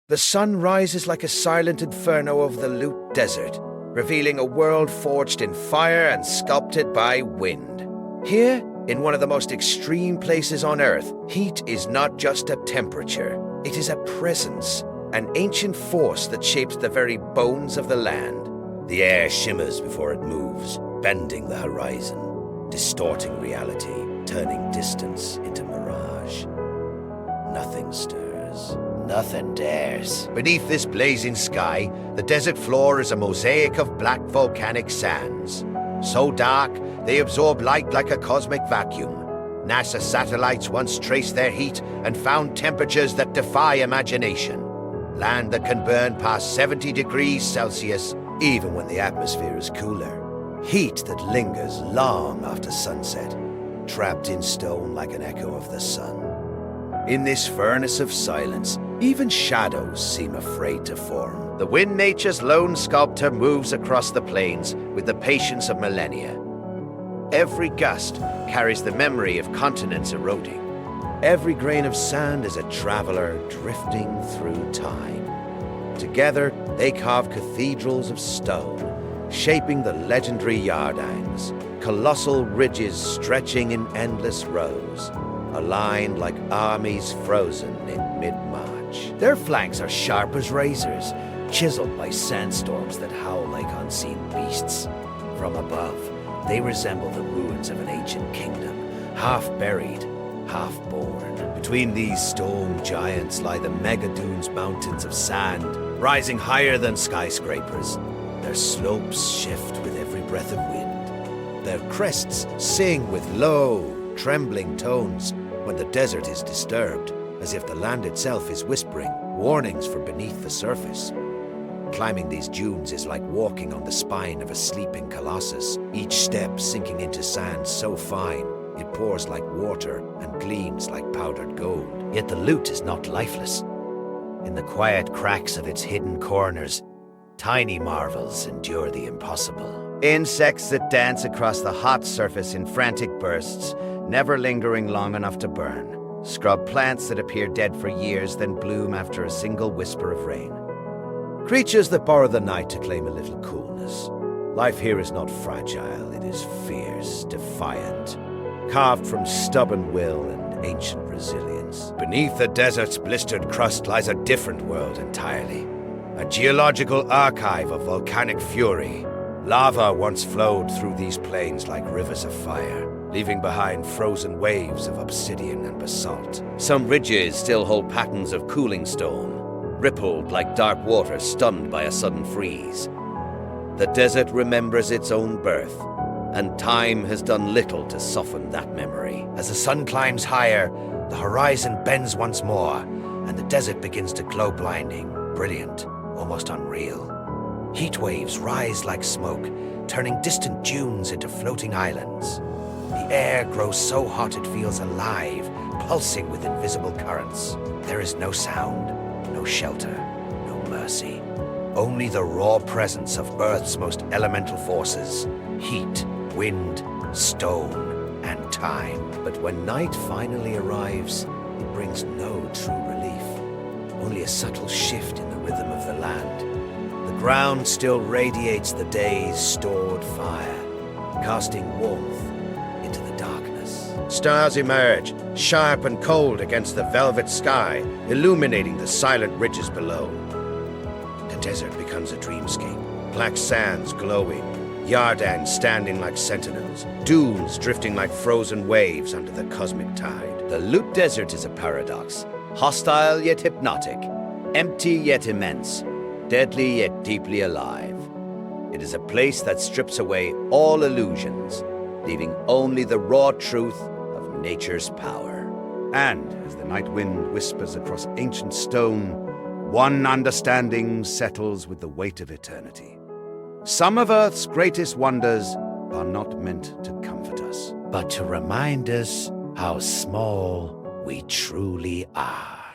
The sun rises like a silent inferno over the Lut Desert, revealing a world forged in fire and sculpted by wind. Here, in one of the most extreme places on Earth, heat is not just a temperature. It is a presence, an ancient force that shapes the very bones of the land. The air shimmers before it moves, bending the horizon, distorting reality, turning distance into mirage. Nothing stirs. Nothing dares. Beneath this blazing sky, the desert floor is a mosaic of black volcanic sands. So dark, they absorb light like a cosmic vacuum. NASA satellites once traced their heat and found temperatures that defy imagination. Land that can burn past 70 degrees Celsius, even when the atmosphere is cooler. Heat that lingers long after sunset, trapped in stone like an echo of the sun. In this furnace of silence, even shadows seem afraid to form. The wind nature's lone sculptor moves across the plains with the patience of millennia. Every gust carries the memory of continents eroding. Every grain of sand is a traveler drifting through time. Together, they carve cathedrals of stone, shaping the legendary Yardangs, colossal ridges stretching in endless rows, aligned like armies frozen in mid-March. Their flanks are sharp as razors, chiseled by sandstorms that howl like unseen beasts. From above, they resemble the ruins of an ancient kingdom, half buried, half born. Between these stone giants lie the Megadunes mountains of sand, rising higher than skyscrapers. Their slopes shift with every breath of wind. Their crests sing with low, trembling tones when the desert is disturbed, as if the land itself is whispering warnings from beneath the surface. Climbing these dunes is like walking on the spine of a sleeping colossus, each step sinking into sand so fine it pours like water and gleams like powdered gold. Yet the Lut is not lifeless. In the quiet cracks of its hidden corners, tiny marvels endure the impossible. Insects that dance across the hot surface in frantic bursts, never lingering long enough to burn. Scrub plants that appear dead for years, then bloom after a single whisper of rain. Creatures that borrow the night to claim a little coolness. Life here is not fragile, it is fierce, defiant, carved from stubborn will and ancient resilience. Beneath the desert's blistered crust lies a different world entirely. A geological archive of volcanic fury. Lava once flowed through these plains like rivers of fire, leaving behind frozen waves of obsidian and basalt. Some ridges still hold patterns of cooling stone, rippled like dark water stunned by a sudden freeze. The desert remembers its own birth, and time has done little to soften that memory. As the sun climbs higher, the horizon bends once more, and the desert begins to glow blinding, brilliant, almost unreal. Heat waves rise like smoke, turning distant dunes into floating islands. The air grows so hot it feels alive, pulsing with invisible currents. There is no sound, no shelter, no mercy. Only the raw presence of Earth's most elemental forces: heat, wind, stone, and time. But when night finally arrives, it brings no true relief, only a subtle shift in the rhythm of the land. The ground still radiates the day's stored fire, casting warmth into the darkness. Stars emerge, sharp and cold against the velvet sky, illuminating the silent ridges below. The desert becomes a dreamscape, black sands glowing, Yardangs standing like sentinels, dunes drifting like frozen waves under the cosmic tide. The Lut Desert is a paradox, hostile yet hypnotic, empty yet immense, deadly yet deeply alive. It is a place that strips away all illusions, leaving only the raw truth of nature's power. And as the night wind whispers across ancient stone, one understanding settles with the weight of eternity. Some of Earth's greatest wonders are not meant to comfort us, but to remind us how small we truly are.